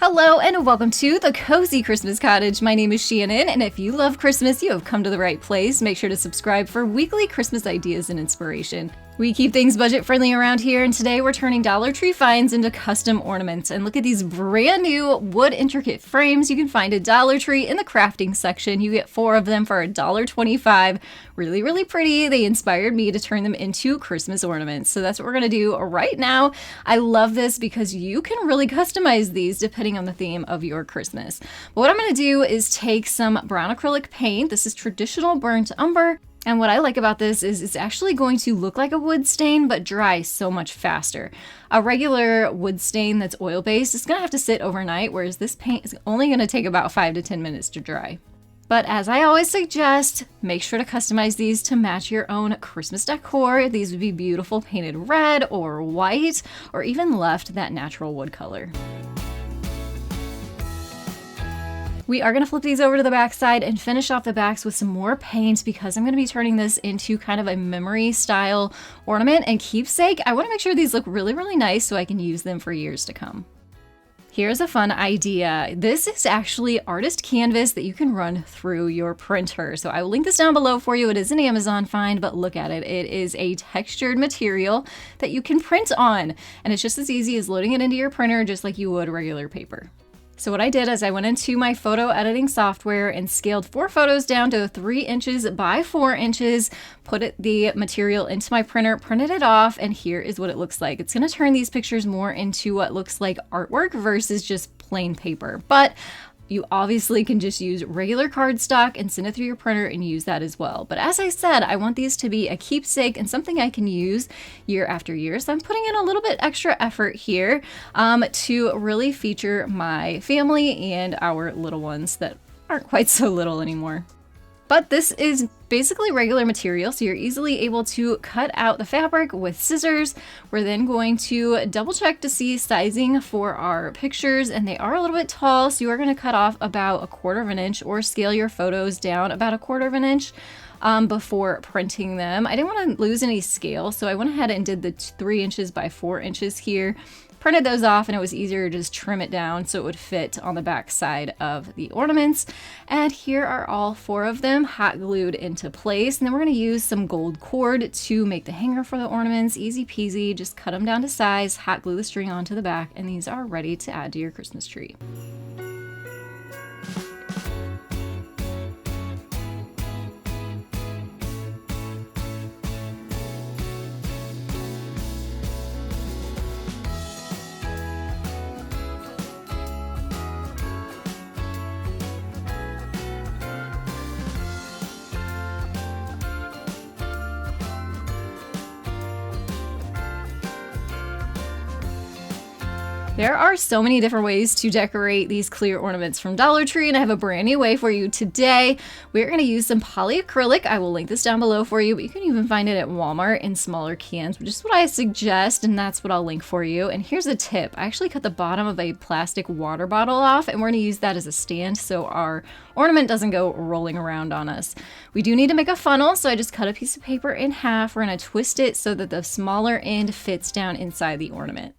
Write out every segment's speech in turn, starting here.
Hello and welcome to The Cozy Christmas Cottage. My name is Shannon, and if you love Christmas, you have come to the right place. Make sure to subscribe for weekly Christmas ideas and inspiration. We keep things budget friendly around here, and today we're turning Dollar Tree finds into custom ornaments. And look at these brand new wood intricate frames you can find at Dollar Tree in the crafting section. You get 4 of them for $1.25. Really, really pretty. They inspired me to turn them into Christmas ornaments. So that's what we're gonna do right now. I love this because you can really customize these depending on the theme of your Christmas. But what I'm gonna do is take some brown acrylic paint. This is traditional burnt umber. And what I like about this is it's actually going to look like a wood stain, but dry so much faster. A regular wood stain that's oil-based is gonna have to sit overnight, whereas this paint is only gonna take about 5 to 10 minutes to dry. But as I always suggest, make sure to customize these to match your own Christmas decor. These would be beautiful painted red or white, or even left that natural wood color. We are going to flip these over to the back side and finish off the backs with some more paint because I'm going to be turning this into kind of a memory style ornament and keepsake. I want to make sure these look really, really nice so I can use them for years to come. Here's a fun idea. This is actually artist canvas that you can run through your printer. So I will link this down below for you. It is an Amazon find, but look at it. It is a textured material that you can print on. And it's just as easy as loading it into your printer just like you would regular paper. So what I did is I went into my photo editing software and scaled 4 photos down to 3 inches by 4 inches, put the material into my printer, printed it off, and here is what it looks like. It's going to turn these pictures more into what looks like artwork versus just plain paper. But you obviously can just use regular cardstock and send it through your printer and use that as well. But as I said, I want these to be a keepsake and something I can use year after year. So I'm putting in a little bit extra effort here to really feature my family and our little ones that aren't quite so little anymore. But this is basically regular material, so you're easily able to cut out the fabric with scissors. We're then going to double check to see sizing for our pictures, and they are a little bit tall, so you are going to cut off about 1/4 of an inch or scale your photos down about 1/4 of an inch before printing them. I didn't want to lose any scale, so I went ahead and did the 3 inches by 4 inches here. Printed those off, and it was easier to just trim it down so it would fit on the back side of the ornaments. And here are all 4 of them hot glued into place. And then we're going to use some gold cord to make the hanger for the ornaments. Easy peasy, just cut them down to size, hot glue the string onto the back, and these are ready to add to your Christmas tree. There are so many different ways to decorate these clear ornaments from Dollar Tree, and I have a brand new way for you today. We're going to use some polyacrylic. I will link this down below for you, but you can even find it at Walmart in smaller cans, which is what I suggest, and that's what I'll link for you. And here's a tip. I actually cut the bottom of a plastic water bottle off, and we're going to use that as a stand so our ornament doesn't go rolling around on us. We do need to make a funnel, so I just cut a piece of paper in half. We're going to twist it so that the smaller end fits down inside the ornament.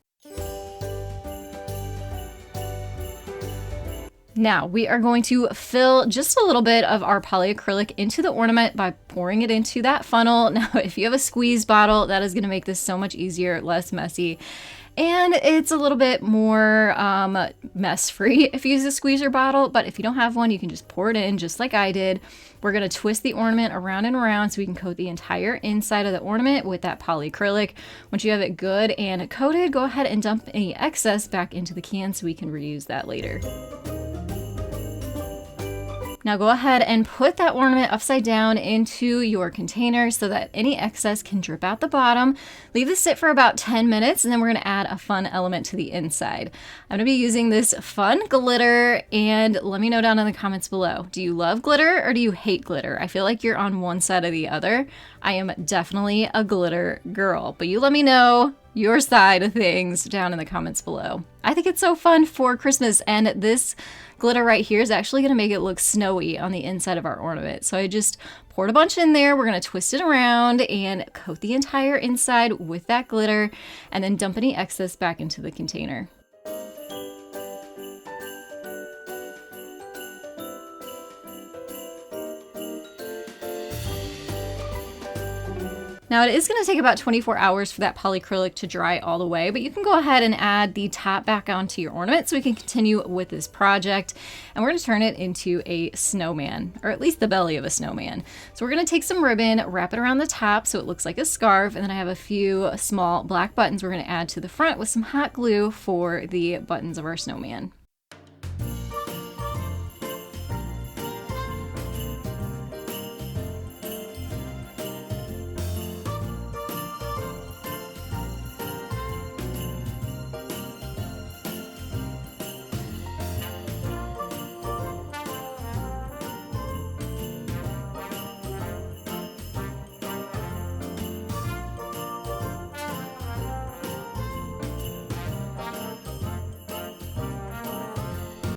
Now we are going to fill just a little bit of our polyacrylic into the ornament by pouring it into that funnel. Now, if you have a squeeze bottle, that is going to make this so much easier, less messy. And it's a little bit more mess-free if you use a squeezer bottle, but if you don't have one, you can just pour it in just like I did. We're going to twist the ornament around and around so we can coat the entire inside of the ornament with that polyacrylic. Once you have it good and coated, go ahead and dump any excess back into the can so we can reuse that later. Now go ahead and put that ornament upside down into your container so that any excess can drip out the bottom. Leave this sit for about 10 minutes, and then we're going to add a fun element to the inside. I'm going to be using this fun glitter, and let me know down in the comments below. Do you love glitter or do you hate glitter? I feel like you're on one side or the other. I am definitely a glitter girl, but you let me know your side of things down in the comments below. I think it's so fun for Christmas, and this glitter right here is actually going to make it look snowy on the inside of our ornament. So I just poured a bunch in there. We're going to twist it around and coat the entire inside with that glitter, and then dump any excess back into the container. Now it is going to take about 24 hours for that polyacrylic to dry all the way, but you can go ahead and add the top back onto your ornament so we can continue with this project. And we're going to turn it into a snowman, or at least the belly of a snowman. So we're going to take some ribbon, wrap it around the top so it looks like a scarf, and then I have a few small black buttons we're going to add to the front with some hot glue for the buttons of our snowman.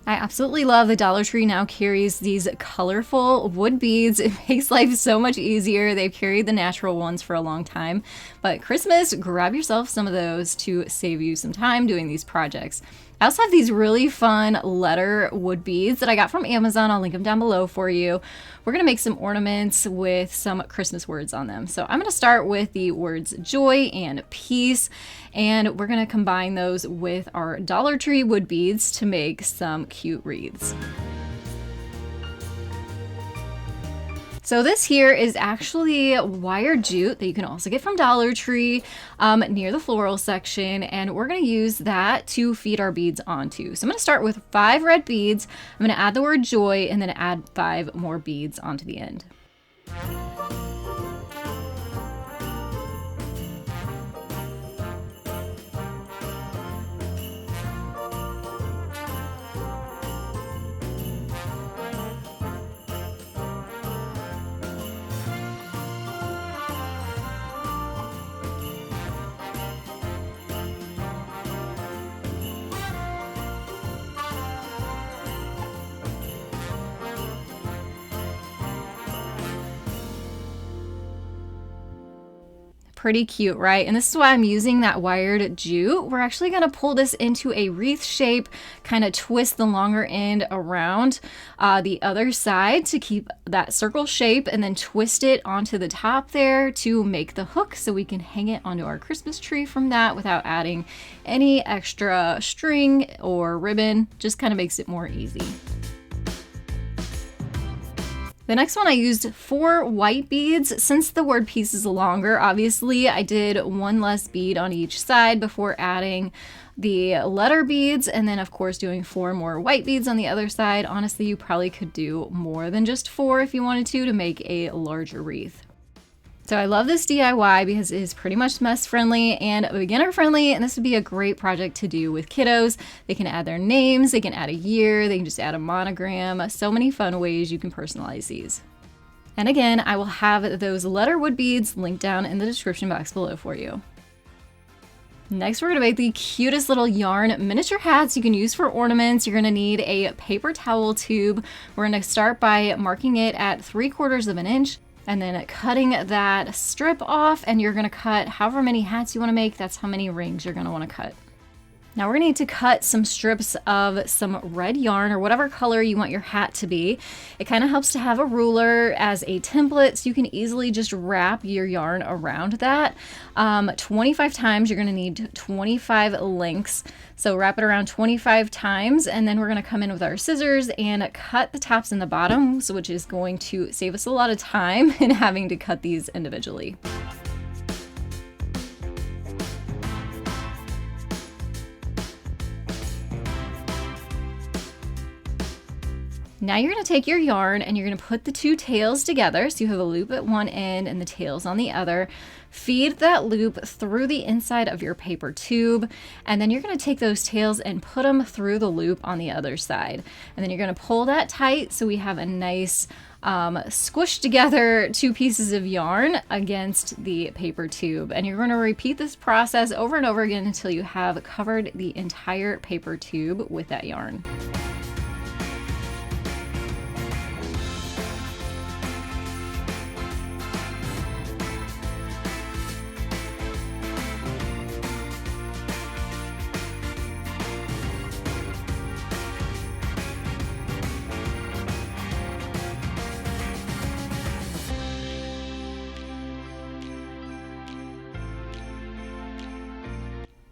I absolutely love the Dollar Tree now carries these colorful wood beads. It makes life so much easier. They've carried the natural ones for a long time, but Christmas, grab yourself some of those to save you some time doing these projects. I also have these really fun letter wood beads that I got from Amazon. I'll link them down below for you. We're going to make some ornaments with some Christmas words on them. So I'm going to start with the words joy and peace, and we're going to combine those with our Dollar Tree wood beads to make some cute wreaths. So this here is actually wire jute that you can also get from Dollar Tree near the floral section, and we're going to use that to feed our beads onto. So I'm going to start with 5 red beads. I'm going to add the word joy and then add 5 more beads onto the end. Pretty cute, right? And this is why I'm using that wired jute. We're actually going to pull this into a wreath shape, kind of twist the longer end around the other side to keep that circle shape, and then twist it onto the top there to make the hook so we can hang it onto our Christmas tree from that without adding any extra string or ribbon. Just kind of makes it more easy. The next one I used 4 white beads. Since the word peace is longer, obviously I did 1 less bead on each side before adding the letter beads, and then of course doing 4 more white beads on the other side. Honestly, you probably could do more than just 4 if you wanted to make a larger wreath. So I love this DIY because it is pretty much mess friendly and beginner friendly, and this would be a great project to do with kiddos. They can add their names, they can add a year, they can just add a monogram. So many fun ways you can personalize these. And again, I will have those letter wood beads linked down in the description box below for you. Next, we're going to make the cutest little yarn miniature hats you can use for ornaments. You're going to need a paper towel tube. We're going to start by marking it at 3/4 of an inch. And then cutting that strip off, and you're gonna cut however many hats you wanna make. That's how many rings you're gonna wanna cut. Now we're gonna need to cut some strips of some red yarn or whatever color you want your hat to be. It kind of helps to have a ruler as a template so you can easily just wrap your yarn around that. 25 times, you're gonna need 25 links. So wrap it around 25 times, and then we're gonna come in with our scissors and cut the tops and the bottoms, which is going to save us a lot of time in having to cut these individually. Now you're going to take your yarn and you're going to put the 2 tails together. So you have a loop at one end and the tails on the other. Feed that loop through the inside of your paper tube, and then you're going to take those tails and put them through the loop on the other side. And then you're going to pull that tight so we have a nice squished together 2 pieces of yarn against the paper tube. And you're going to repeat this process over and over again until you have covered the entire paper tube with that yarn.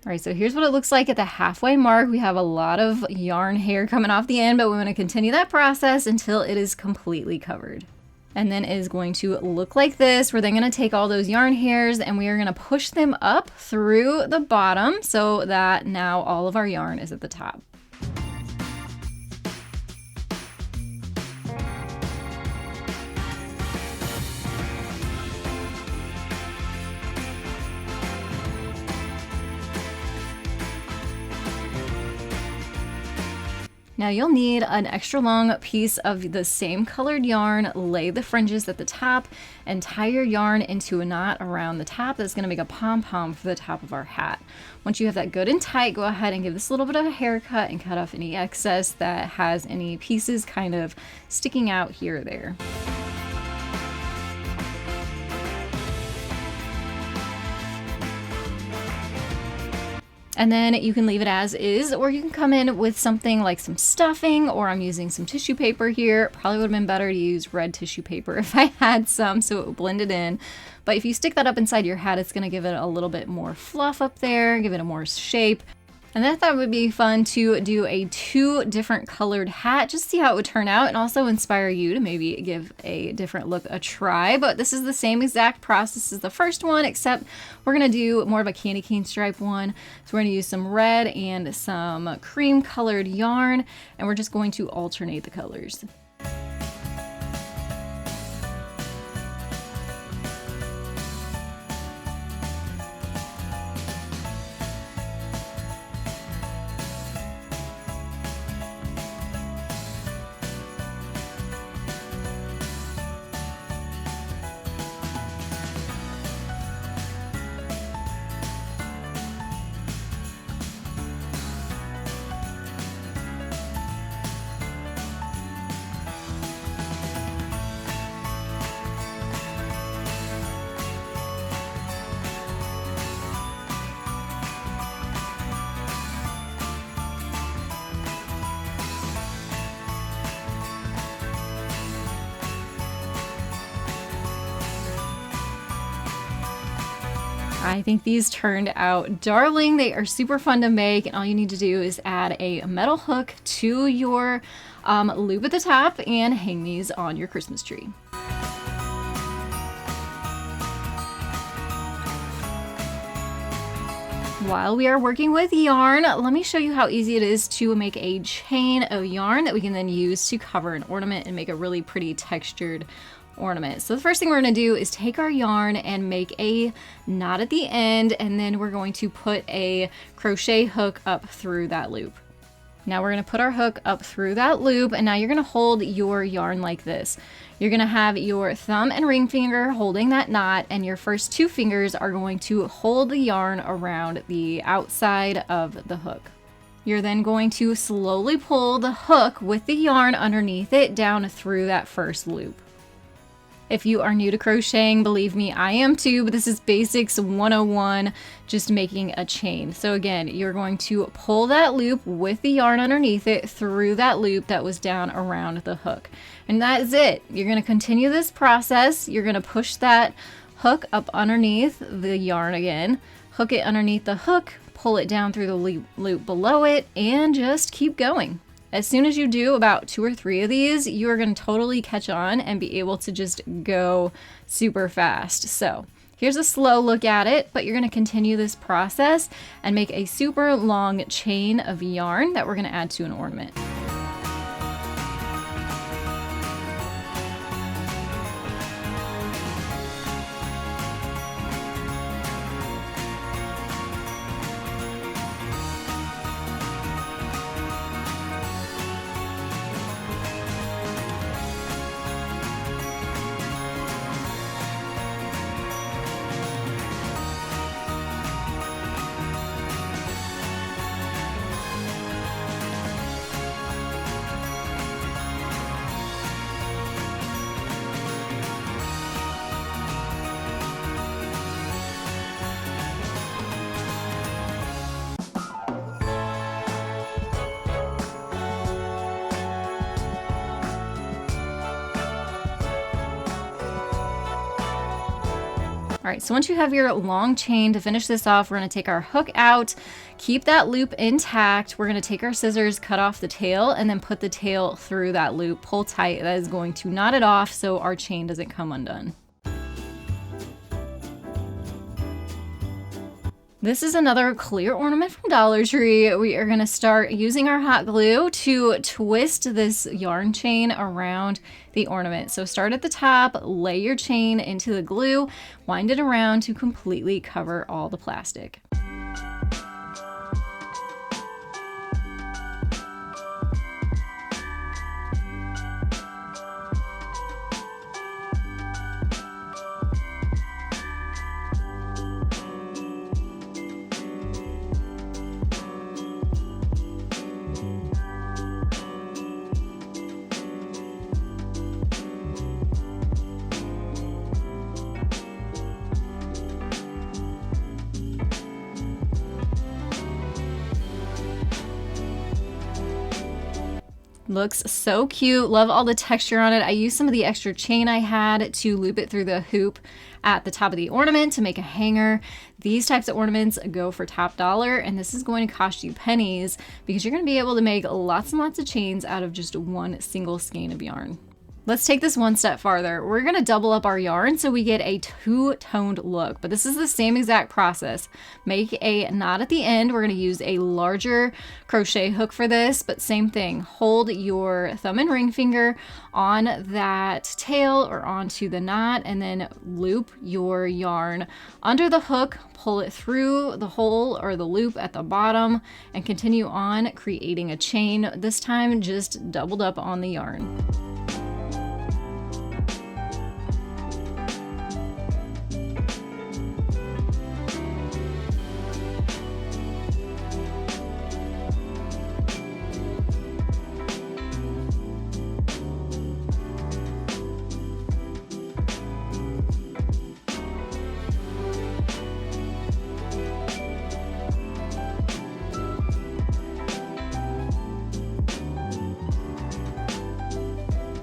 All right, so here's what it looks like at the halfway mark. We have a lot of yarn hair coming off the end, but we want to continue that process until it is completely covered. And then it is going to look like this. We're then going to take all those yarn hairs and we are going to push them up through the bottom so that now all of our yarn is at the top. Now you'll need an extra long piece of the same colored yarn, lay the fringes at the top, and tie your yarn into a knot around the top that's going to make a pom-pom for the top of our hat. Once you have that good and tight, go ahead and give this a little bit of a haircut and cut off any excess that has any pieces kind of sticking out here or there. And then you can leave it as is, or you can come in with something like some stuffing, or I'm using some tissue paper here. Probably would have been better to use red tissue paper if I had some, so it would blend it in. But if you stick that up inside your hat, it's going to give it a little bit more fluff up there, give it a more shape. And I thought it would be fun to do a 2 different colored hat, just see how it would turn out, and also inspire you to maybe give a different look a try. But this is the same exact process as the first one, except we're gonna do more of a candy cane stripe one. So we're gonna use some red and some cream colored yarn, and we're just going to alternate the colors. I think these turned out darling. They are super fun to make, and all you need to do is add a metal hook to your loop at the top and hang these on your Christmas tree. While we are working with yarn, let me show you how easy it is to make a chain of yarn that we can then use to cover an ornament and make a really pretty textured ornament. So the first thing we're going to do is take our yarn and make a knot at the end, and then we're going to put a crochet hook up through that loop. Now we're going to put our hook up through that loop, and now you're going to hold your yarn like this. You're going to have your thumb and ring finger holding that knot, and your first 2 fingers are going to hold the yarn around the outside of the hook. You're then going to slowly pull the hook with the yarn underneath it down through that first loop. If you are new to crocheting, believe me, I am too, but this is Basics 101, just making a chain. So again, you're going to pull that loop with the yarn underneath it through that loop that was down around the hook. And that is it. You're going to continue this process. You're going to push that hook up underneath the yarn again, hook it underneath the hook, pull it down through the loop below it, and just keep going. As soon as you do about 2 or 3 of these, you are going to totally catch on and be able to just go super fast. So here's a slow look at it, but you're going to continue this process and make a super long chain of yarn that we're going to add to an ornament. All right, so once you have your long chain, to finish this off, we're gonna take our hook out, keep that loop intact. We're gonna take our scissors, cut off the tail, and then put the tail through that loop, pull tight. That is going to knot it off so our chain doesn't come undone. This is another clear ornament from Dollar Tree. We are gonna start using our hot glue to twist this yarn chain around the ornament. So start at the top, lay your chain into the glue, wind it around to completely cover all the plastic. Looks so cute. Love all the texture on it. I used some of the extra chain I had to loop it through the hoop at the top of the ornament to make a hanger. These types of ornaments go for top dollar, and this is going to cost you pennies because you're going to be able to make lots and lots of chains out of just one single skein of yarn. Let's take this one step farther. We're gonna double up our yarn so we get a two-toned look, but this is the same exact process. Make a knot at the end. We're gonna use a larger crochet hook for this, but same thing. Hold your thumb and ring finger on that tail or onto the knot, and then loop your yarn under the hook, pull it through the hole or the loop at the bottom, and continue on creating a chain, this time just doubled up on the yarn.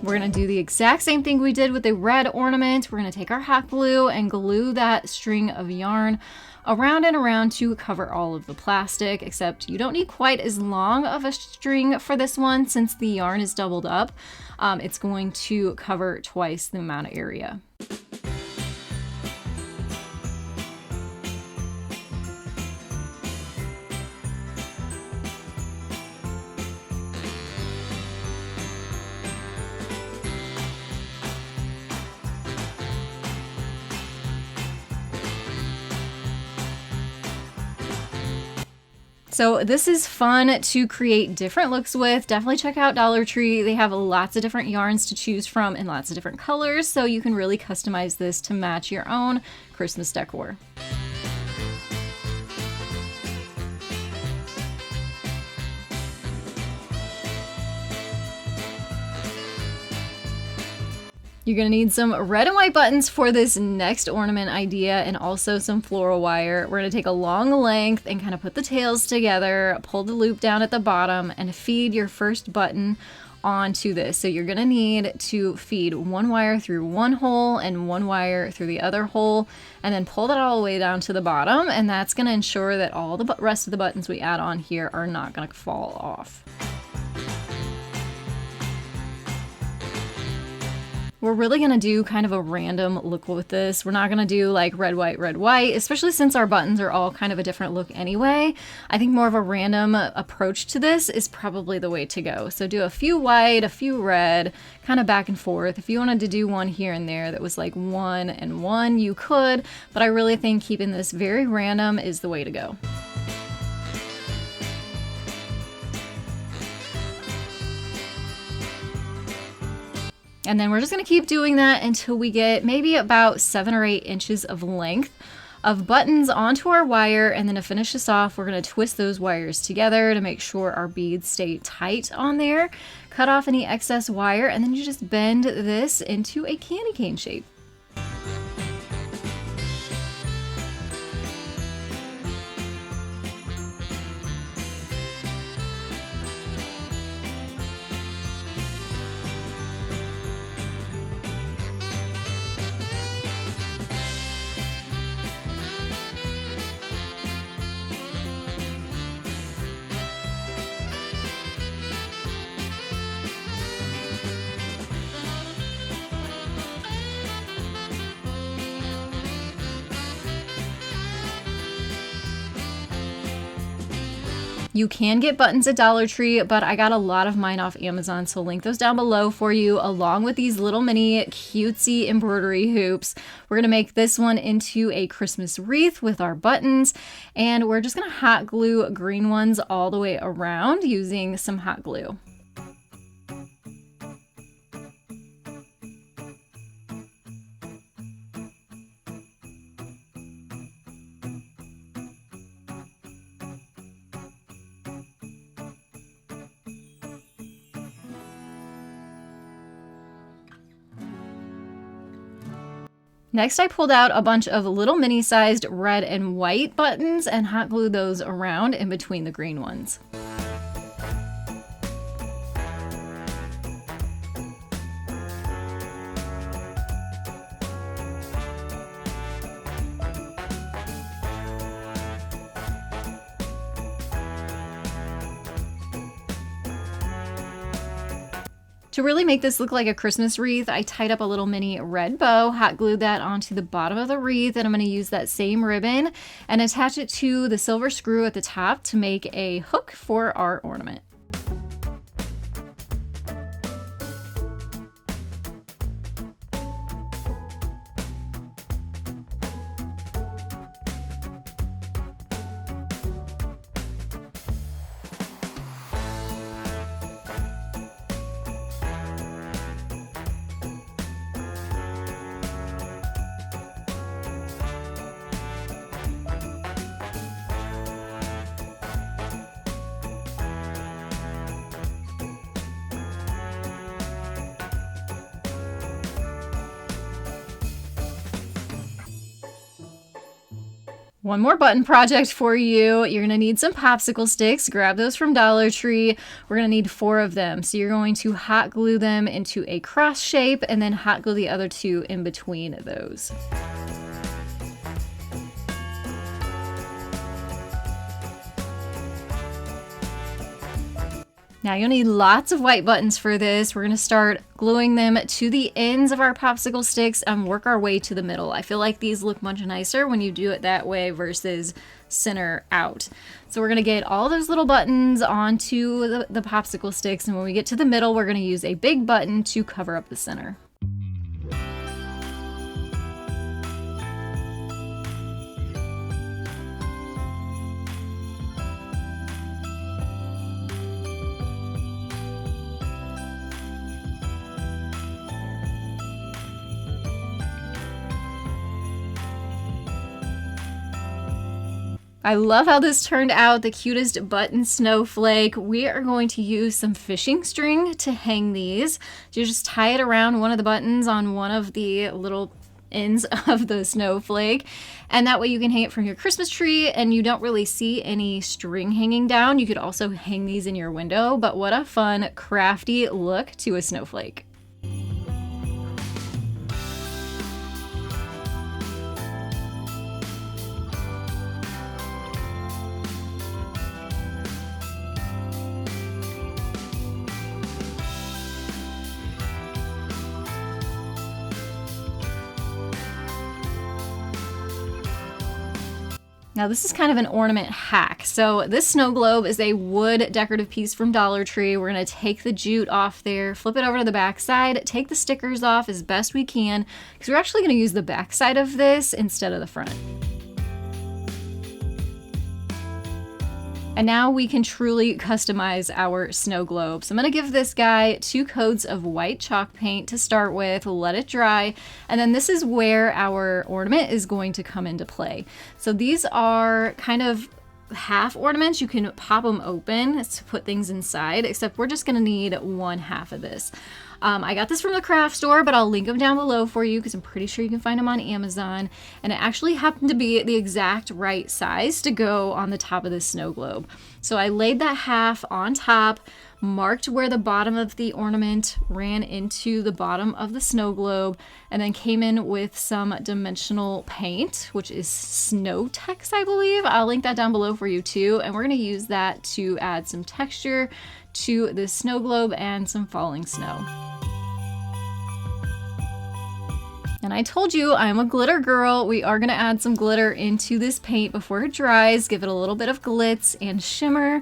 We're gonna do the exact same thing we did with the red ornament. We're gonna take our hot glue and glue that string of yarn around and around to cover all of the plastic, except you don't need quite as long of a string for this one since the yarn is doubled up. It's going to cover twice the amount of area. So this is fun to create different looks with. Definitely check out Dollar Tree. They have lots of different yarns to choose from in lots of different colors, so you can really customize this to match your own Christmas decor. You're gonna need some red and white buttons for this next ornament idea, and also some floral wire. We're gonna take a long length and kind of put the tails together, pull the loop down at the bottom, and feed your first button onto this. So you're gonna need to feed one wire through one hole and one wire through the other hole, and then pull that all the way down to the bottom, and that's gonna ensure that all the rest of the buttons we add on here are not gonna fall off. We're really gonna do kind of a random look with this. We're not gonna do like red, white, especially since our buttons are all kind of a different look anyway. I think more of a random approach to this is probably the way to go. So do a few white, a few red, kind of back and forth. If you wanted to do one here and there that was like 1 and 1, you could, but I really think keeping this very random is the way to go. And then we're just gonna keep doing that until we get maybe about 7 or 8 inches of length of buttons onto our wire. And then to finish this off, we're gonna twist those wires together to make sure our beads stay tight on there. Cut off any excess wire, and then you just bend this into a candy cane shape. You can get buttons at Dollar Tree, but I got a lot of mine off Amazon, so I'll link those down below for you, along with these little mini cutesy embroidery hoops. We're gonna make this one into a Christmas wreath with our buttons, and we're just gonna hot glue green ones all the way around using some hot glue. Next, I pulled out a bunch of little mini-sized red and white buttons and hot glued those around in between the green ones. To really make this look like a Christmas wreath, I tied up a little mini red bow, hot glued that onto the bottom of the wreath, and I'm going to use that same ribbon and attach it to the silver screw at the top to make a hook for our ornament. One more button project for you. You're gonna need some popsicle sticks. Grab those from Dollar Tree. We're gonna need 4 of them. So you're going to hot glue them into a cross shape and then hot glue the other 2 in between those. Now you'll need lots of white buttons for this. We're gonna start gluing them to the ends of our popsicle sticks and work our way to the middle. I feel like these look much nicer when you do it that way versus center out. So we're gonna get all those little buttons onto the popsicle sticks, and when we get to the middle, we're gonna use a big button to cover up the center. I love how this turned out, the cutest button snowflake. We are going to use some fishing string to hang these. You just tie it around one of the buttons on one of the little ends of the snowflake, and that way you can hang it from your Christmas tree and you don't really see any string hanging down. You could also hang these in your window, but what a fun, crafty look to a snowflake. Now this is kind of an ornament hack. So this snow globe is a wood decorative piece from Dollar Tree. We're gonna take the jute off there, flip it over to the back side, take the stickers off as best we can, because we're actually gonna use the back side of this instead of the front. And now we can truly customize our snow globe. So I'm gonna give this guy 2 coats of white chalk paint to start with, let it dry, and then this is where our ornament is going to come into play. So these are kind of half ornaments. You can pop them open to put things inside, except we're just gonna need 1/2 of this. I got this from the craft store, but I'll link them down below for you because I'm pretty sure you can find them on Amazon. And it actually happened to be the exact right size to go on the top of this snow globe. So I laid that half on top, marked where the bottom of the ornament ran into the bottom of the snow globe, and then came in with some dimensional paint, which is Snow Tex, I believe. I'll link that down below for you too. And we're gonna use that to add some texture to this snow globe and some falling snow. And And I told you I'm a glitter girl. We are going to add some glitter into this paint before it dries, give it a little bit of glitz and shimmer.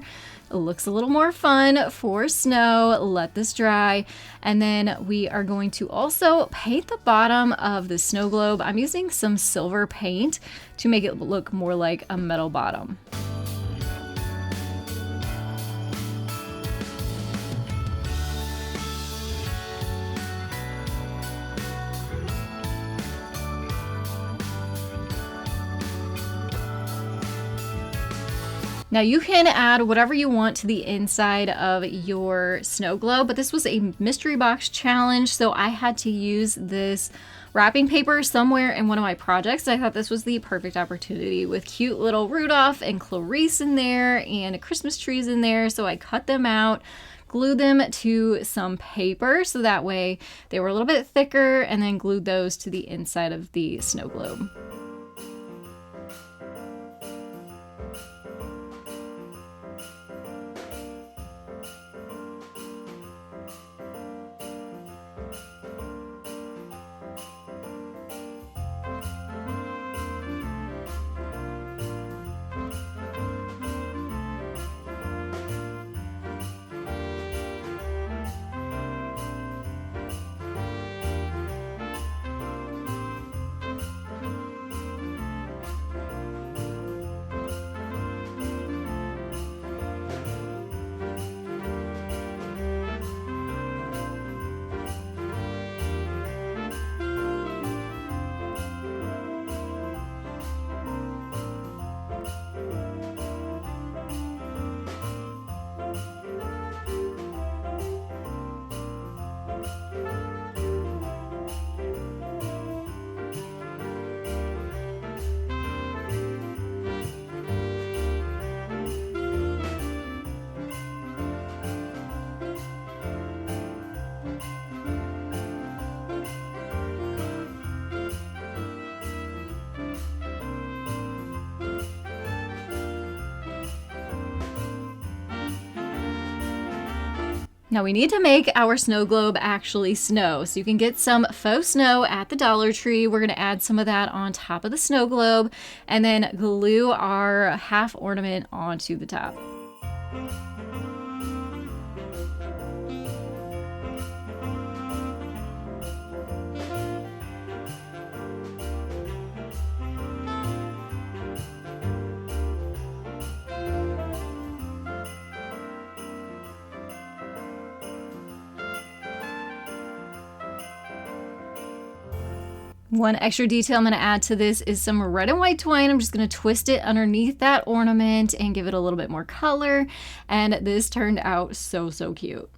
It looks a little more fun for snow. Let this dry. And then we are going to also paint the bottom of the snow globe. I'm using some silver paint to make it look more like a metal bottom. Now you can add whatever you want to the inside of your snow globe, but this was a mystery box challenge, so I had to use this wrapping paper somewhere in one of my projects. I thought this was the perfect opportunity with cute little Rudolph and Clarice in there and Christmas trees in there, so I cut them out, glued them to some paper so that way they were a little bit thicker, and then glued those to the inside of the snow globe. Now we need to make our snow globe actually snow. So you can get some faux snow at the Dollar Tree. We're gonna add some of that on top of the snow globe and then glue our half ornament onto the top. One extra detail I'm going to add to this is some red and white twine. I'm just going to twist it underneath that ornament and give it a little bit more color. And this turned out so, so cute.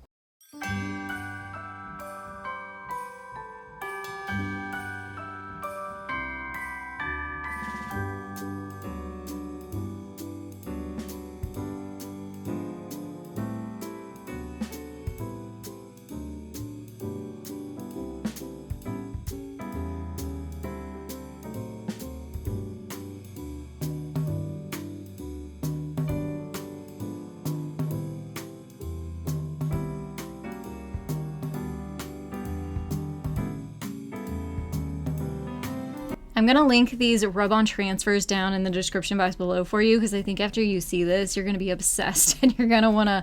I'm going to link these rub-on transfers down in the description box below for you because I think after you see this, you're going to be obsessed and you're going to want to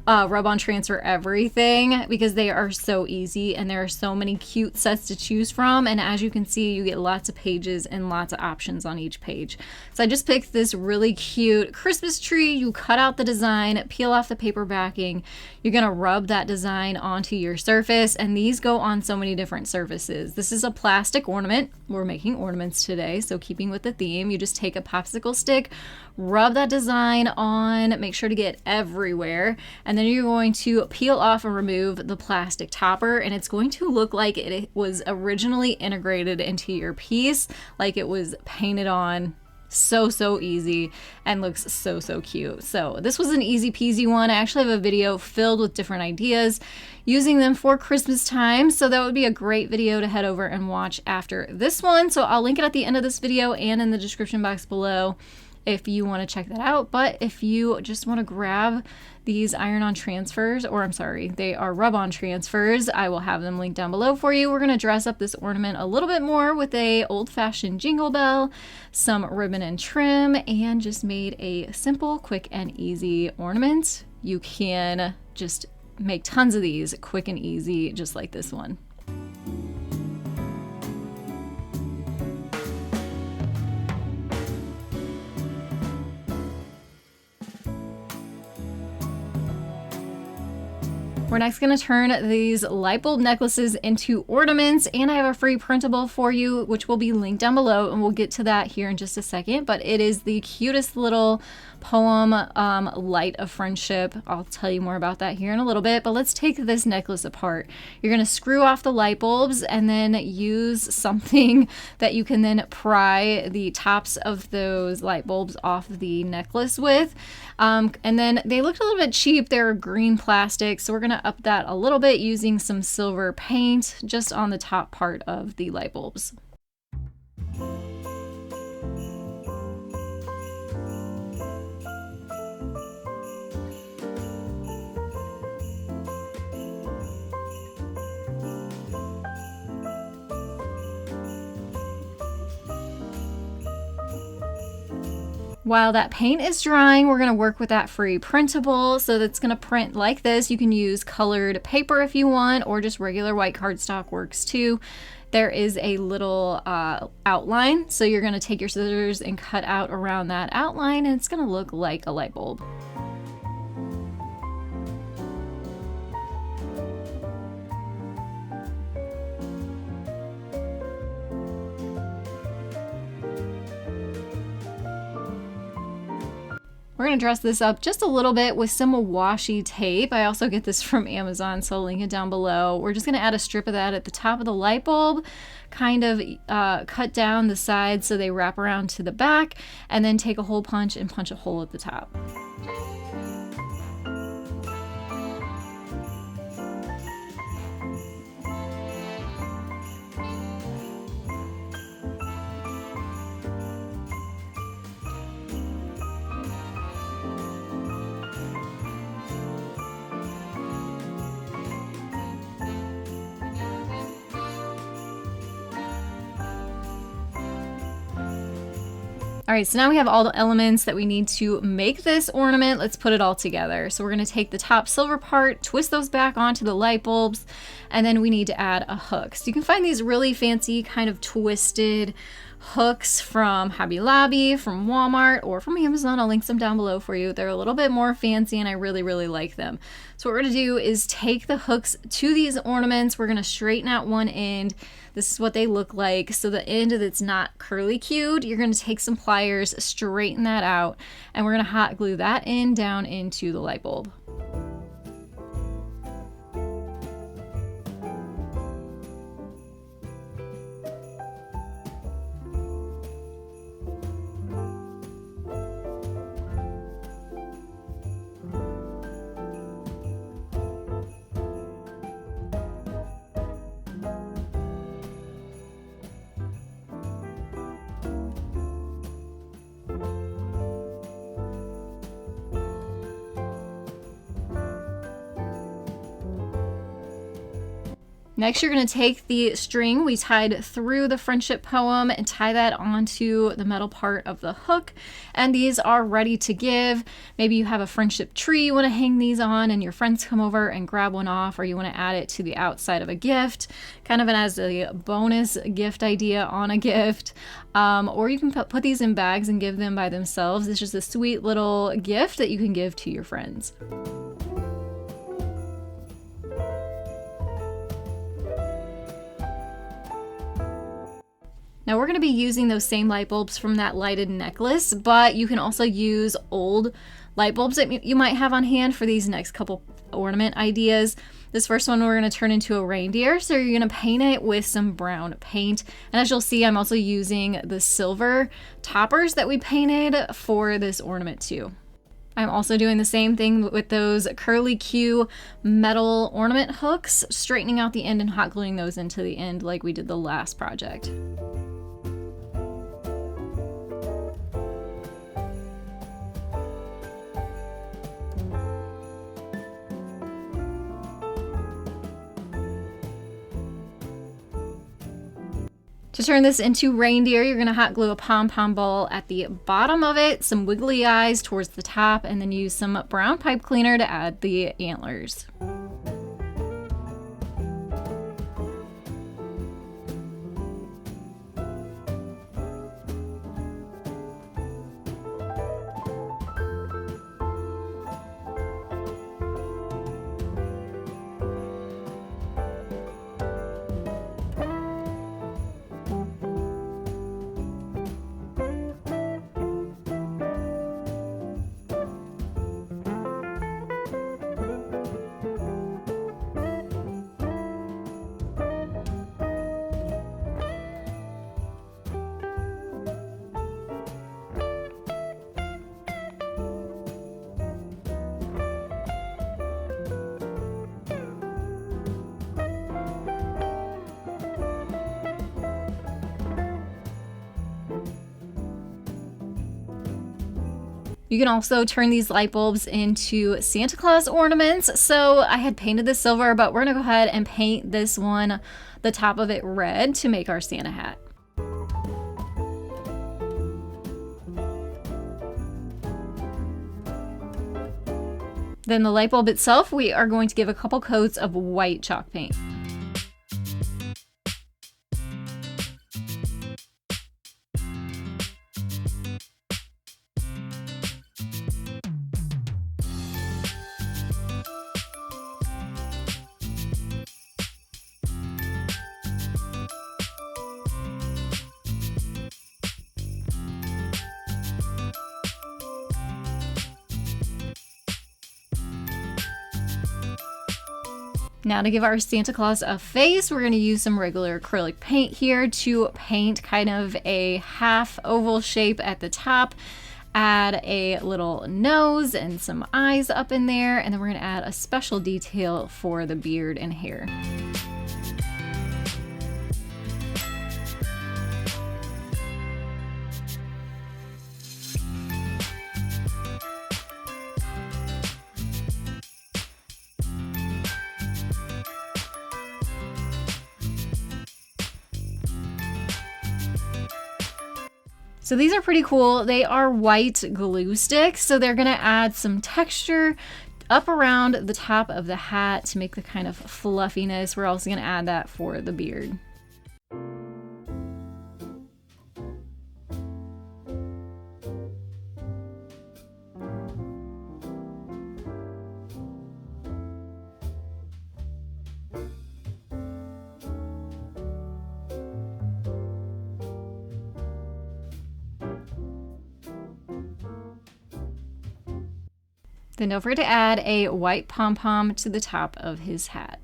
rub-on transfer everything because they are so easy and there are so many cute sets to choose from. And as you can see, you get lots of pages and lots of options on each page. So I just picked this really cute Christmas tree. You cut out the design, peel off the paper backing. You're going to rub that design onto your surface, and these go on so many different surfaces. This is a plastic ornament. We're making ornaments today, so keeping with the theme, you just take a popsicle stick, rub that design on, make sure to get everywhere, and then you're going to peel off and remove the plastic topper, and it's going to look like it was originally integrated into your piece, like it was painted on. So easy and looks so cute. So this was an easy peasy one. I actually have a video filled with different ideas using them for Christmas time, so that would be a great video to head over and watch after this one. So I'll link it at the end of this video and in the description box below. if you want to check that out. But if you just want to grab these iron-on transfers, or I'm sorry, they are rub-on transfers, I will have them linked down below for you. We're going to dress up this ornament a little bit more with a old-fashioned jingle bell, some ribbon and trim, and just made a simple, quick, and easy ornament. You can just make tons of these quick and easy, just like this one. We're next going to turn these light bulb necklaces into ornaments, and I have a free printable for you, which will be linked down below, and we'll get to that here in just a second. But it is the cutest little poem, Light of Friendship. I'll tell you more about that here in a little bit, but let's take this necklace apart. You're going to screw off the light bulbs and then use something that you can then pry the tops of those light bulbs off the necklace with. And then they looked a little bit cheap. They're green plastic, so we're going to up that a little bit using some silver paint just on the top part of the light bulbs. While that paint is drying, we're going to work with that free printable. So that's going to print like this. You can use colored paper if you want, or just regular white cardstock works too. There is a little outline, so you're going to take your scissors and cut out around that outline, and it's going to look like a light bulb. We're going to dress this up just a little bit with some washi tape. I also get this from Amazon, so I'll link it down below. We're just going to add a strip of that at the top of the light bulb, kind of cut down the sides so they wrap around to the back, and then take a hole punch and punch a hole at the top. All right, so now we have all the elements that we need to make this ornament. Let's put it all together. So we're going to take the top silver part, twist those back onto the light bulbs, and then we need to add a hook. So you can find these really fancy kind of twisted hooks from Hobby Lobby, from Walmart, or from Amazon. I'll link some down below for you. They're a little bit more fancy and I really, really like them. So what we're going to do is take the hooks to these ornaments. We're going to straighten out one end. This is what they look like. So the end that's not curly cued, you're going to take some pliers, straighten that out, and we're going to hot glue that end down into the light bulb. Next, you're going to take the string we tied through the friendship poem and tie that onto the metal part of the hook. And these are ready to give. Maybe you have a friendship tree you want to hang these on and your friends come over and grab one off, or you want to add it to the outside of a gift, kind of as a bonus gift idea on a gift. Or you can put these in bags and give them by themselves. It's just a sweet little gift that you can give to your friends. Now we're going to be using those same light bulbs from that lighted necklace, but you can also use old light bulbs that you might have on hand for these next couple ornament ideas. This first one we're going to turn into a reindeer, so you're going to paint it with some brown paint. And as you'll see, I'm also using the silver toppers that we painted for this ornament too. I'm also doing the same thing with those curly Q metal ornament hooks, straightening out the end and hot gluing those into the end like we did the last project. To turn this into reindeer, you're gonna hot glue a pom-pom ball at the bottom of it, some wiggly eyes towards the top, and then use some brown pipe cleaner to add the antlers. You can also turn these light bulbs into Santa Claus ornaments. So I had painted this silver, but we're gonna go ahead and paint this one, the top of it red, to make our Santa hat. Then the light bulb itself, we are going to give a couple coats of white chalk paint. Now to give our Santa Claus a face, we're going to use some regular acrylic paint here to paint kind of a half oval shape at the top. Add a little nose and some eyes up in there, and then we're going to add a special detail for the beard and hair. So these are pretty cool. They are white glue sticks, so they're gonna add some texture up around the top of the hat to make the kind of fluffiness. We're also gonna add that for the beard. Then don't forget to add a white pom-pom to the top of his hat.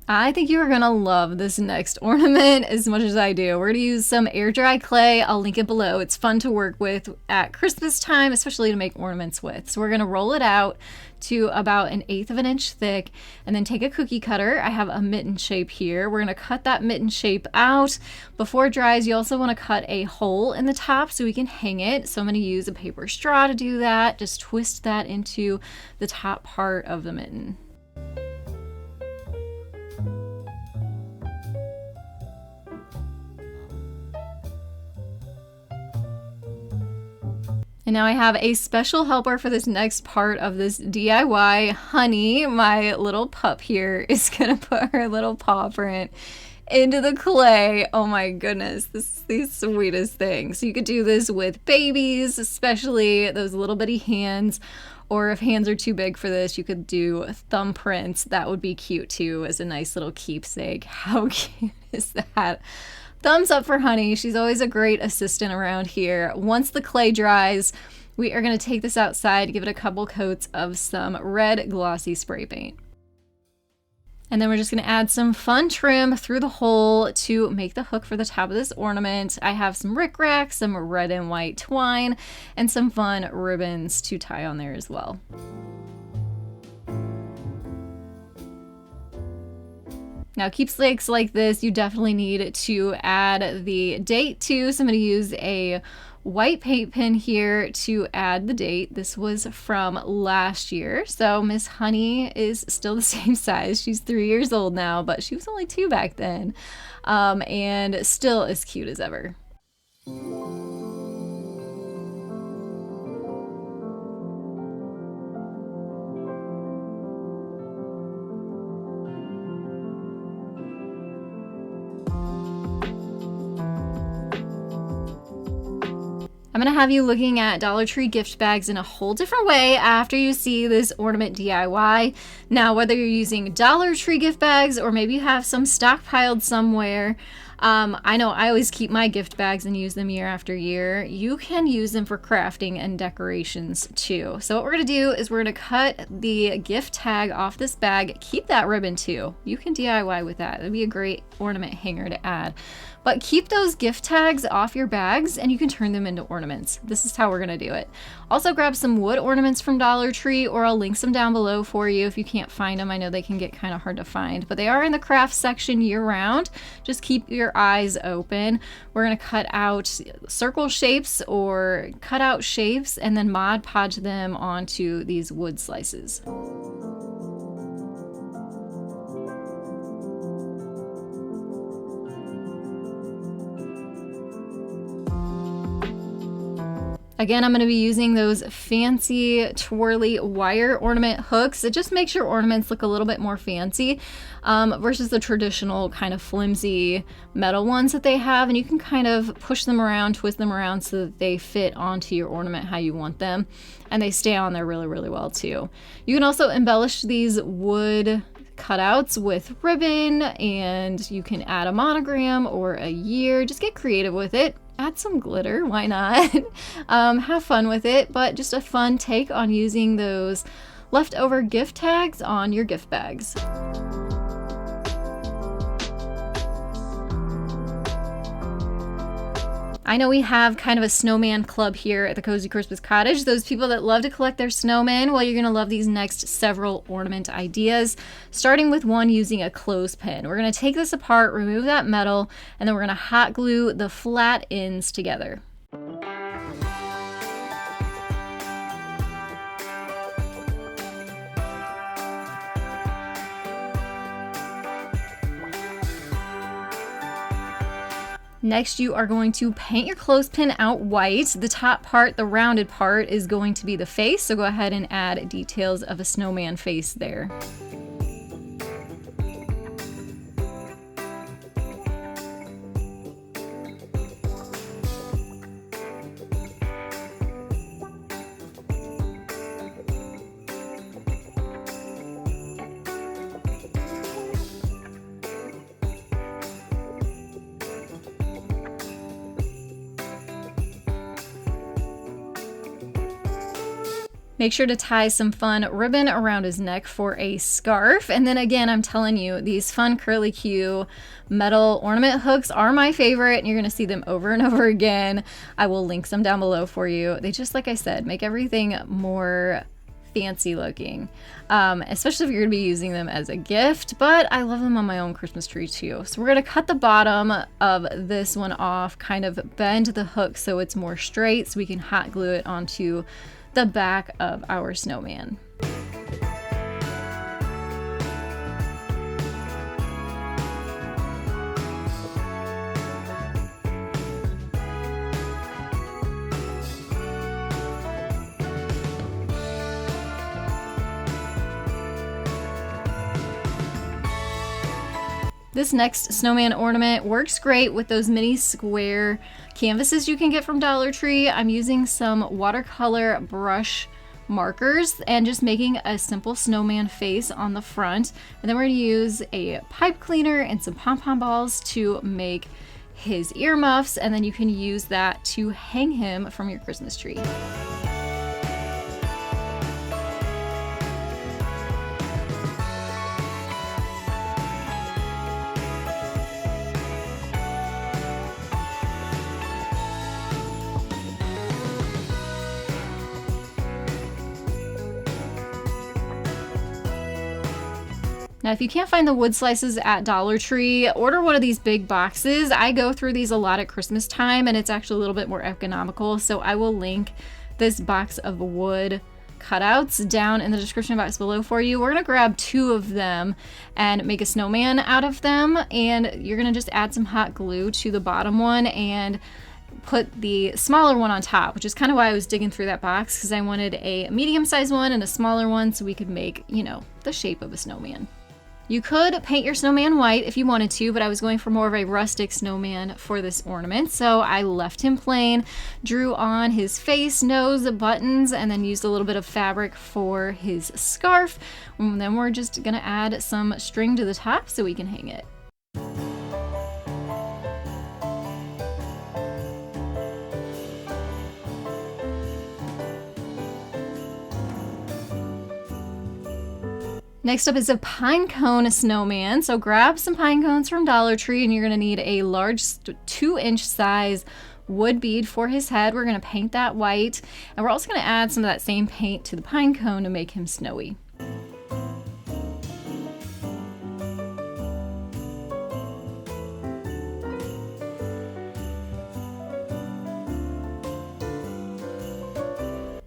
I think you are gonna love this next ornament as much as I do. We're gonna use some air dry clay. I'll link it below. It's fun to work with at Christmas time, especially to make ornaments with. So we're gonna roll it out to about 1/8 of an inch thick, and then take a cookie cutter. I have a mitten shape here. We're gonna cut that mitten shape out. Before it dries, you also wanna cut a hole in the top so we can hang it. So I'm gonna use a paper straw to do that. Just twist that into the top part of the mitten. And now I have a special helper for this next part of this DIY. Honey, my little pup here, is gonna put her little paw print into the clay. Oh my goodness, this is the sweetest thing. So you could do this with babies, especially those little bitty hands, or if hands are too big for this, you could do thumbprints. That would be cute too, as a nice little keepsake. How cute is that? Thumbs up for Honey. She's always a great assistant around here. Once the clay dries, we are going to take this outside, give it a couple coats of some red glossy spray paint. And then we're just going to add some fun trim through the hole to make the hook for the top of this ornament. I have some rickrack, some red and white twine, and some fun ribbons to tie on there as well. Now, keepsakes like this, you definitely need to add the date to. So I'm going to use a white paint pen here to add the date. This was from last year. So Miss Honey is still the same size. She's 3 years old now, but she was only 2 back then. And still as cute as ever. I'm going to have you looking at Dollar Tree gift bags in a whole different way after you see this ornament DIY. Now, whether you're using Dollar Tree gift bags or maybe you have some stockpiled somewhere, I know I always keep my gift bags and use them year after year. You can use them for crafting and decorations too. So what we're going to do is we're going to cut the gift tag off this bag. Keep that ribbon too. You can DIY with that. That'd be a great ornament hanger to add. But keep those gift tags off your bags and you can turn them into ornaments. This is how we're gonna do it. Also grab some wood ornaments from Dollar Tree, or I'll link some down below for you if you can't find them. I know they can get kind of hard to find, but they are in the craft section year round. Just keep your eyes open. We're gonna cut out circle shapes or cutout shapes and then Mod Podge them onto these wood slices. Again, I'm going to be using those fancy twirly wire ornament hooks. It just makes your ornaments look a little bit more fancy versus the traditional kind of flimsy metal ones that they have. And you can kind of push them around, twist them around so that they fit onto your ornament how you want them. And they stay on there really, really well too. You can also embellish these wood cutouts with ribbon, and you can add a monogram or a year. Just get creative with it. Add some glitter, why not? Have fun with it, but just a fun take on using those leftover gift tags on your gift bags. I know we have kind of a snowman club here at the Cozy Christmas Cottage. Those people that love to collect their snowmen, well, you're gonna love these next several ornament ideas, starting with one using a clothespin. We're gonna take this apart, remove that metal, and then we're gonna hot glue the flat ends together. Next, you are going to paint your clothespin out white. The top part, the rounded part, is going to be the face, so go ahead and add details of a snowman face there. Make sure to tie some fun ribbon around his neck for a scarf. And then again, I'm telling you, these fun curly Q metal ornament hooks are my favorite, and you're gonna see them over and over again. I will link some down below for you. They just, like I said, make everything more fancy looking, especially if you're gonna be using them as a gift, but I love them on my own Christmas tree too. So we're gonna cut the bottom of this one off, kind of bend the hook so it's more straight so we can hot glue it onto the back of our snowman. This next snowman ornament works great with those mini square canvases you can get from Dollar Tree. I'm using some watercolor brush markers and just making a simple snowman face on the front. And then we're gonna use a pipe cleaner and some pom-pom balls to make his earmuffs, and then you can use that to hang him from your Christmas tree. Now, if you can't find the wood slices at Dollar Tree, order one of these big boxes. I go through these a lot at Christmas time, and it's actually a little bit more economical. So I will link this box of wood cutouts down in the description box below for you. We're gonna grab 2 of them and make a snowman out of them. And you're gonna just add some hot glue to the bottom one and put the smaller one on top, which is kind of why I was digging through that box, because I wanted a medium-sized one and a smaller one so we could make, you know, the shape of a snowman. You could paint your snowman white if you wanted to, but I was going for more of a rustic snowman for this ornament, so I left him plain, drew on his face, nose, buttons, and then used a little bit of fabric for his scarf. And then we're just gonna add some string to the top so we can hang it. Next up is a pine cone snowman. So grab some pine cones from Dollar Tree, and you're gonna need a large 2-inch size wood bead for his head. We're gonna paint that white, and we're also gonna add some of that same paint to the pine cone to make him snowy.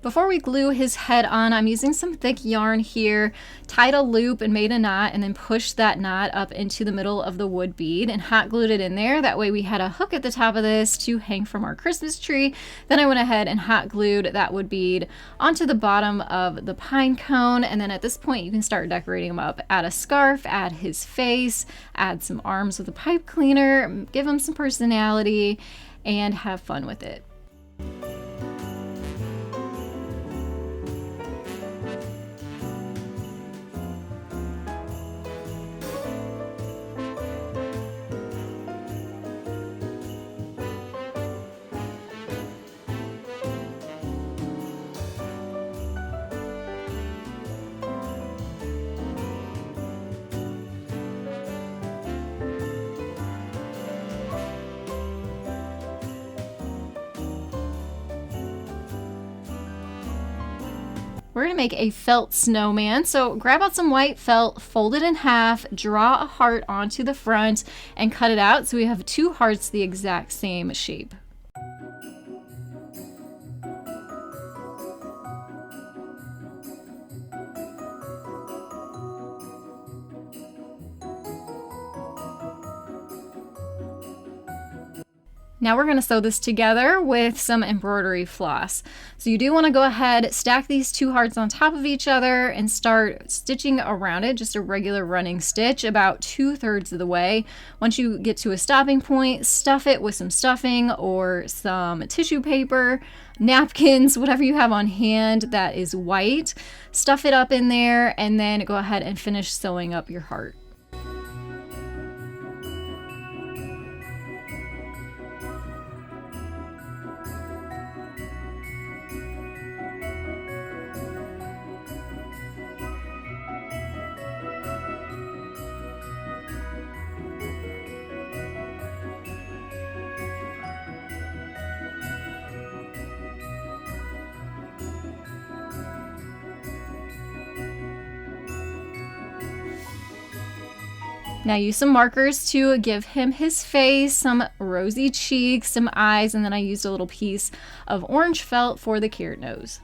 Before we glue his head on, I'm using some thick yarn here, tied a loop and made a knot, and then pushed that knot up into the middle of the wood bead and hot glued it in there. That way we had a hook at the top of this to hang from our Christmas tree. Then I went ahead and hot glued that wood bead onto the bottom of the pine cone, and then at this point you can start decorating him up. Add a scarf, add his face, add some arms with a pipe cleaner, give him some personality, and have fun with it. We're gonna make a felt snowman. So grab out some white felt, fold it in half, draw a heart onto the front, and cut it out so we have 2 hearts the exact same shape. Now we're going to sew this together with some embroidery floss. So you do want to go ahead, stack these 2 hearts on top of each other and start stitching around it, just a regular running stitch about 2/3 of the way. Once you get to a stopping point, stuff it with some stuffing or some tissue paper, napkins, whatever you have on hand that is white. Stuff it up in there and then go ahead and finish sewing up your heart. Now use some markers to give him his face, some rosy cheeks, some eyes, and then I used a little piece of orange felt for the carrot nose.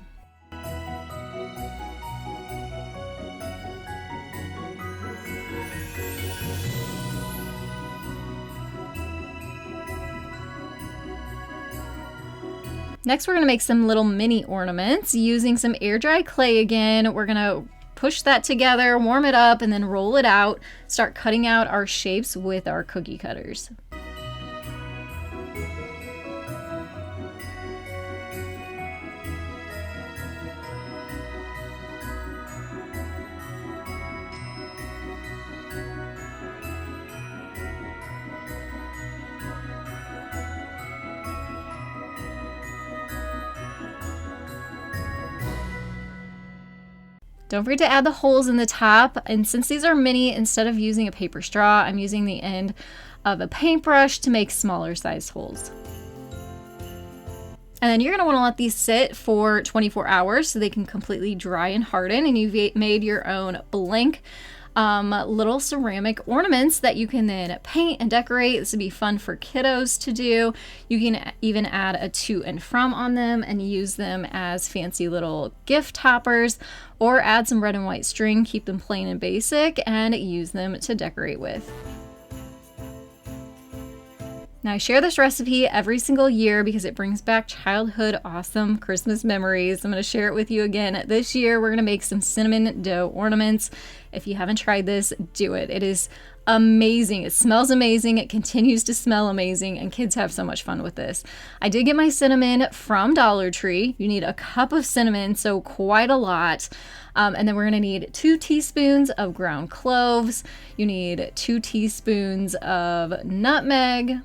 Next, we're going to make some little mini ornaments using some air dry clay again. We're going to push that together, warm it up, and then roll it out. Start cutting out our shapes with our cookie cutters. Don't forget to add the holes in the top, and since these are mini, instead of using a paper straw, I'm using the end of a paintbrush to make smaller sized holes. And then you're going to want to let these sit for 24 hours so they can completely dry and harden, and you've made your own blank little ceramic ornaments that you can then paint and decorate. This would be fun for kiddos to do. You can even add a to and from on them and use them as fancy little gift toppers, or add some red and white string, keep them plain and basic, and use them to decorate with. Now, I share this recipe every single year because it brings back childhood awesome Christmas memories. I'm going to share it with you again this year. We're going to make some cinnamon dough ornaments. If you haven't tried this, do it. It is amazing. It smells amazing. It continues to smell amazing, and kids have so much fun with this. I did get my cinnamon from Dollar Tree. You need a cup of cinnamon, so quite a lot. And then we're going to need 2 teaspoons of ground cloves. You need 2 teaspoons of nutmeg.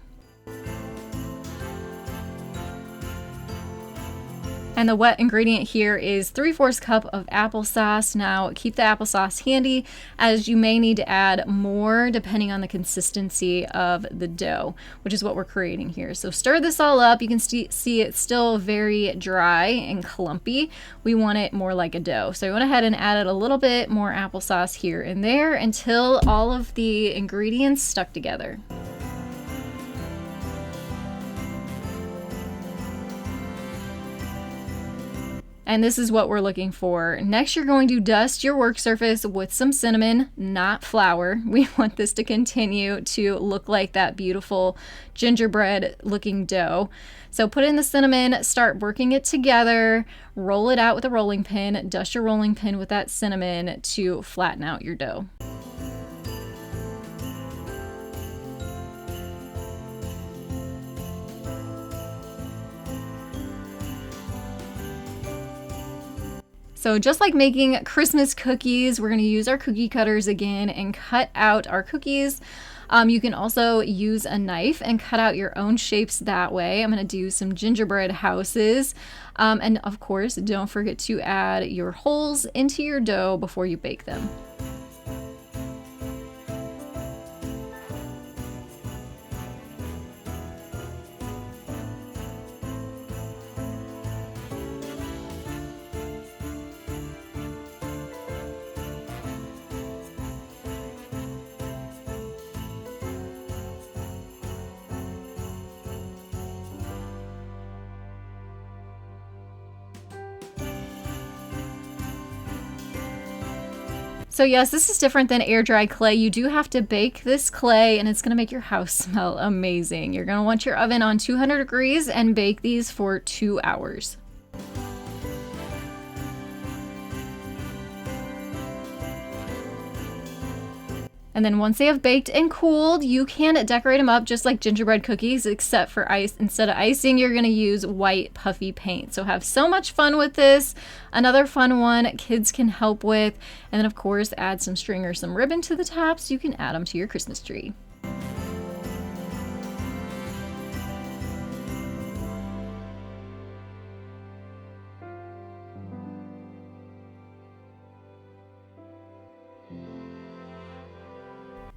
And the wet ingredient here is 3/4 cup of applesauce. Now keep the applesauce handy, as you may need to add more depending on the consistency of the dough, which is what we're creating here. So stir this all up. You can see it's still very dry and clumpy. We want it more like a dough. So I went ahead and added a little bit more applesauce here and there until all of the ingredients stuck together. And this is what we're looking for. Next, you're going to dust your work surface with some cinnamon, not flour. We want this to continue to look like that beautiful gingerbread looking dough. So put in the cinnamon, start working it together, roll it out with a rolling pin, dust your rolling pin with that cinnamon to flatten out your dough. So just like making Christmas cookies, we're going to use our cookie cutters again and cut out our cookies. You can also use a knife and cut out your own shapes that way. I'm going to do some gingerbread houses. And of course, don't forget to add your holes into your dough before you bake them. So yes, this is different than air dry clay. You do have to bake this clay, and it's going to make your house smell amazing. You're going to want your oven on 200 degrees and bake these for 2 hours. And then once they have baked and cooled, you can decorate them up just like gingerbread cookies, except for ice. Instead of icing, you're going to use white puffy paint. So have so much fun with this. Another fun one kids can help with. And then of course, add some string or some ribbon to the top so you can add them to your Christmas tree.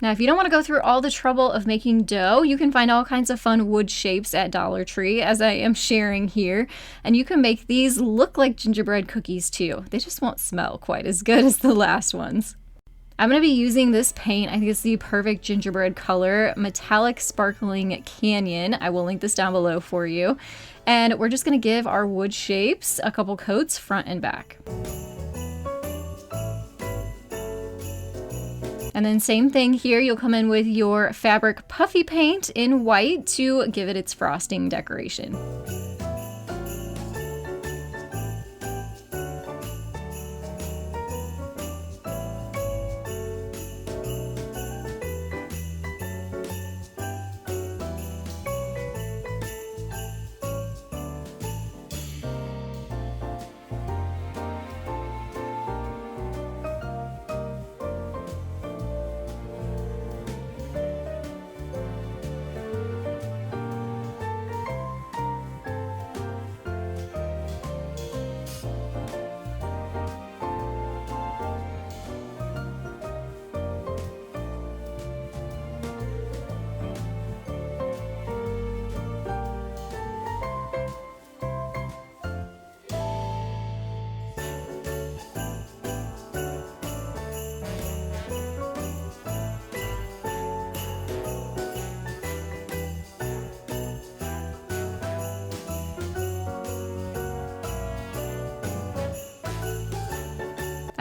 Now, if you don't want to go through all the trouble of making dough, you can find all kinds of fun wood shapes at Dollar Tree, as I am sharing here. And you can make these look like gingerbread cookies too. They just won't smell quite as good as the last ones. I'm going to be using this paint. I think it's the perfect gingerbread color, Metallic Sparkling Canyon. I will link this down below for you. And we're just going to give our wood shapes a couple coats front and back. And then same thing here, you'll come in with your fabric puffy paint in white to give it its frosting decoration.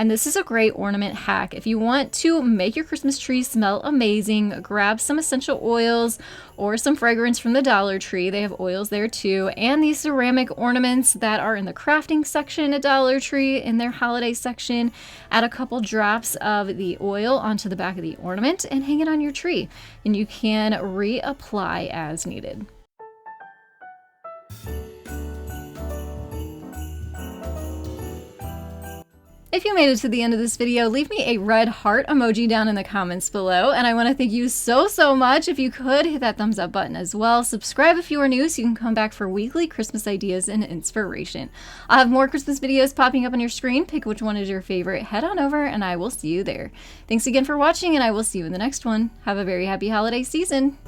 And this is a great ornament hack. If you want to make your Christmas tree smell amazing, grab some essential oils or some fragrance from the Dollar Tree. They have oils there too. And these ceramic ornaments that are in the crafting section at Dollar Tree in their holiday section. Add a couple drops of the oil onto the back of the ornament and hang it on your tree. And you can reapply as needed. If you made it to the end of this video, leave me a red heart emoji down in the comments below. And I want to thank you so much. If you could, hit that thumbs up button as well. Subscribe if you are new so you can come back for weekly Christmas ideas and inspiration. I'll have more Christmas videos popping up on your screen. Pick which one is your favorite. Head on over and I will see you there. Thanks again for watching and I will see you in the next one. Have a very happy holiday season.